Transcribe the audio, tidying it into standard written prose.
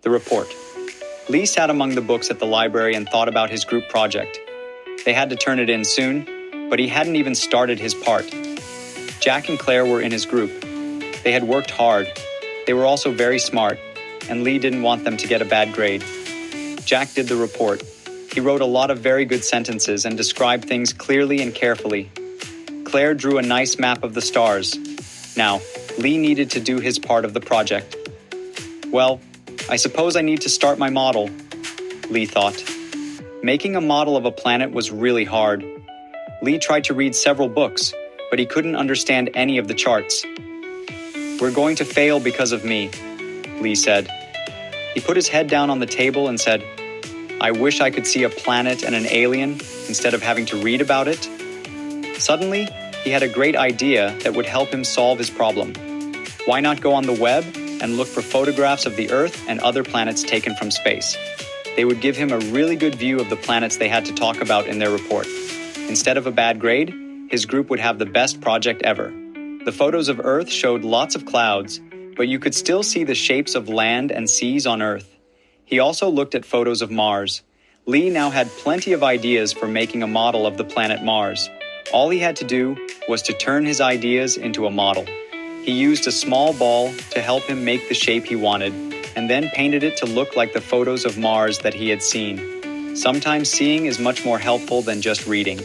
The report. Lee sat among the books at the library and thought about his group project. They had to turn it in soon, but he hadn't even started his part. Jack and Claire were in his group. They had worked hard. They were also very smart, and Lee didn't want them to get a bad grade. Jack did the report. He wrote a lot of very good sentences and described things clearly and carefully. Claire drew a nice map of the stars. Now, Lee needed to do his part of the project. Well, I suppose I need to start my model, Lee thought. Making a model of a planet was really hard. Lee tried to read several books, but he couldn't understand any of the charts. "We're going to fail because of me," Lee said. He put his head down on the table and said, "I wish I could see a planet and an alien instead of having to read about it." Suddenly, he had a great idea that would help him solve his problem. Why not go on the web and look for photographs of the Earth and other planets taken from space? They would give him a really good view of the planets they had to talk about in their report. Instead of a bad grade, his group would have the best project ever. The photos of Earth showed lots of clouds, but you could still see the shapes of land and seas on Earth. He also looked at photos of Mars. Lee now had plenty of ideas for making a model of the planet Mars. All he had to do was to turn his ideas into a model. He used a small ball to help him make the shape he wanted, and then painted it to look like the photos of Mars that he had seen. Sometimes seeing is much more helpful than just reading.